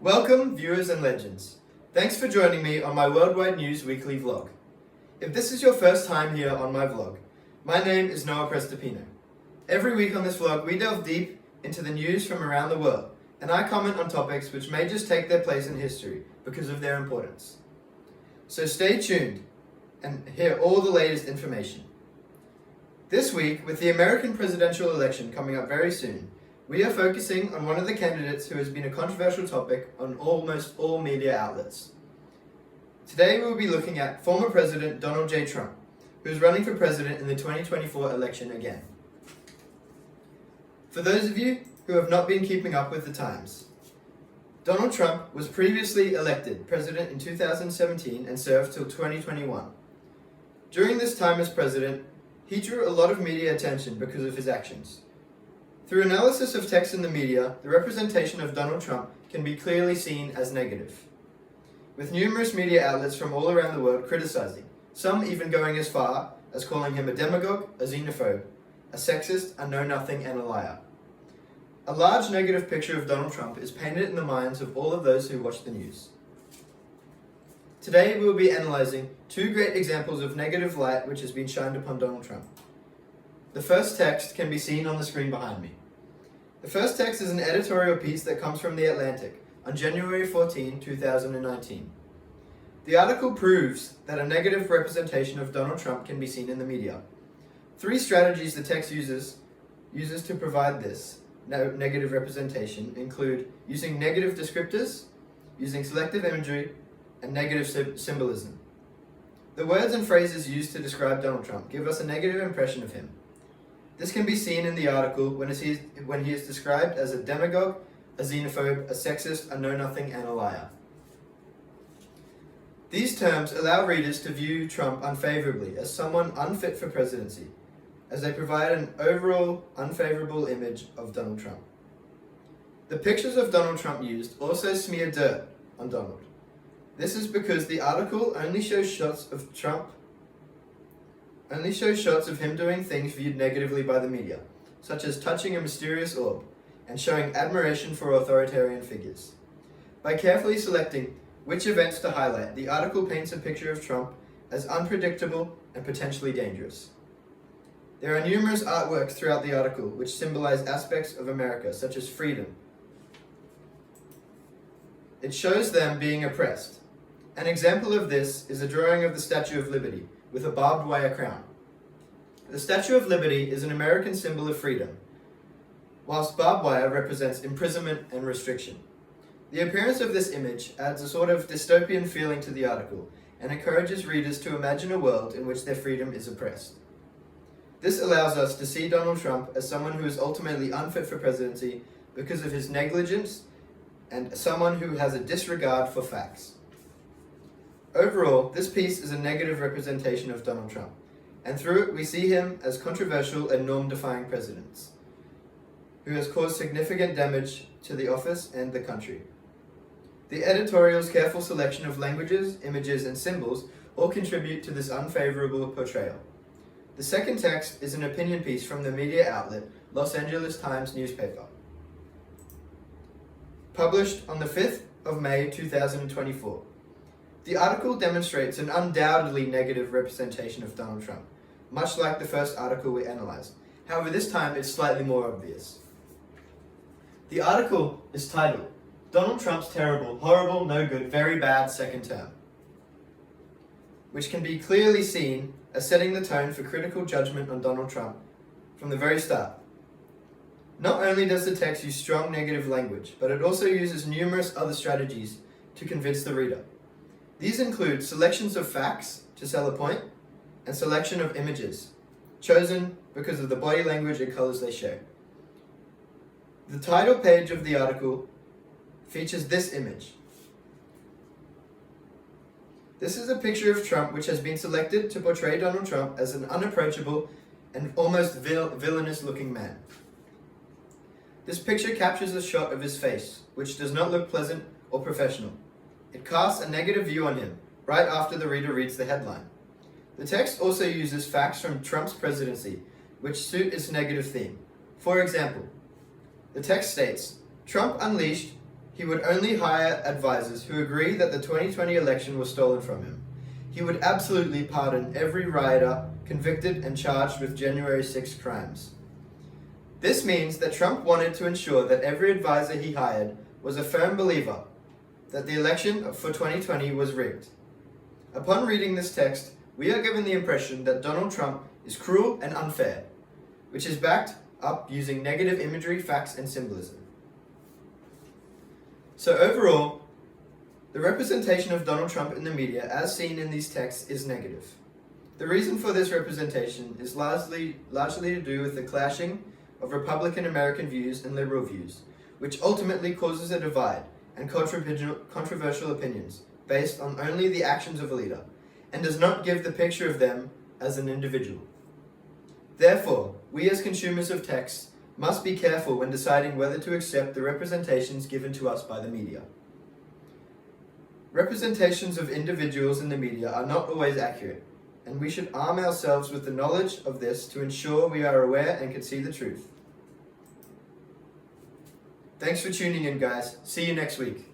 Welcome, viewers and legends. Thanks for joining me on my Worldwide News Weekly vlog. If this is your first time here on my vlog, my name is Noah Prestipino. Every week on this vlog, we delve deep into the news from around the world, and I comment on topics which may just take their place in history because of their importance. So stay tuned and hear all the latest information. This week, with the American presidential election coming up very soon, we are focusing on one of the candidates who has been a controversial topic on almost all media outlets. Today we will be looking at former President Donald J. Trump, who is running for president in the 2024 election again. For those of you who have not been keeping up with the times, Donald Trump was previously elected president in 2017 and served till 2021. During this time as president, he drew a lot of media attention because of his actions. Through analysis of text in the media, the representation of Donald Trump can be clearly seen as negative, with numerous media outlets from all around the world criticizing, some even going as far as calling him a demagogue, a xenophobe, a sexist, a know-nothing, and a liar. A large negative picture of Donald Trump is painted in the minds of all of those who watch the news. Today we will be analyzing two great examples of negative light which has been shined upon Donald Trump. The first text can be seen on the screen behind me. The first text is an editorial piece that comes from The Atlantic on January 14, 2019. The article proves that a negative representation of Donald Trump can be seen in the media. Three strategies the text uses to provide this negative representation include using negative descriptors, using selective imagery, and negative symbolism. The words and phrases used to describe Donald Trump give us a negative impression of him. This can be seen in the article when he is described as a demagogue, a xenophobe, a sexist, a know-nothing, and a liar. These terms allow readers to view Trump unfavorably as someone unfit for presidency, as they provide an overall unfavorable image of Donald Trump. The pictures of Donald Trump used also smear dirt on Donald. This is because the article only shows shots of him doing things viewed negatively by the media, such as touching a mysterious orb and showing admiration for authoritarian figures. By carefully selecting which events to highlight, the article paints a picture of Trump as unpredictable and potentially dangerous. There are numerous artworks throughout the article which symbolize aspects of America, such as freedom. It shows them being oppressed. An example of this is a drawing of the Statue of Liberty with a barbed wire crown. The Statue of Liberty is an American symbol of freedom, whilst barbed wire represents imprisonment and restriction. The appearance of this image adds a sort of dystopian feeling to the article and encourages readers to imagine a world in which their freedom is oppressed. This allows us to see Donald Trump as someone who is ultimately unfit for presidency because of his negligence and someone who has a disregard for facts. Overall, this piece is a negative representation of Donald Trump, and through it we see him as controversial and norm-defying president, who has caused significant damage to the office and the country. The editorial's careful selection of languages, images, and symbols all contribute to this unfavorable portrayal. The second text is an opinion piece from the media outlet Los Angeles Times newspaper, published on the 5th of May 2024. The article demonstrates an undoubtedly negative representation of Donald Trump, much like the first article we analyzed. However, this time it's slightly more obvious. The article is titled, "Donald Trump's Terrible, Horrible, No Good, Very Bad Second Term," which can be clearly seen as setting the tone for critical judgment on Donald Trump from the very start. Not only does the text use strong negative language, but it also uses numerous other strategies to convince the reader. These include selections of facts to sell a point, and selection of images, chosen because of the body language and colors they show. The title page of the article features this image. This is a picture of Trump which has been selected to portray Donald Trump as an unapproachable and almost villainous looking man. This picture captures a shot of his face, which does not look pleasant or professional. It casts a negative view on him right after the reader reads the headline. The text also uses facts from Trump's presidency, which suit its negative theme. For example, the text states, Trump unleashed he would only hire advisors who agree that the 2020 election was stolen from him. He would absolutely pardon every rioter convicted and charged with January 6 crimes. This means that Trump wanted to ensure that every advisor he hired was a firm believer that the election for 2020 was rigged. Upon reading this text, we are given the impression that Donald Trump is cruel and unfair, which is backed up using negative imagery, facts, and symbolism. So overall, the representation of Donald Trump in the media as seen in these texts is negative. The reason for this representation is largely to do with the clashing of Republican American views and liberal views, which ultimately causes a divide and controversial opinions based on only the actions of a leader, and does not give the picture of them as an individual. Therefore, we as consumers of texts must be careful when deciding whether to accept the representations given to us by the media. Representations of individuals in the media are not always accurate, and we should arm ourselves with the knowledge of this to ensure we are aware and can see the truth. Thanks for tuning in, guys. See you next week.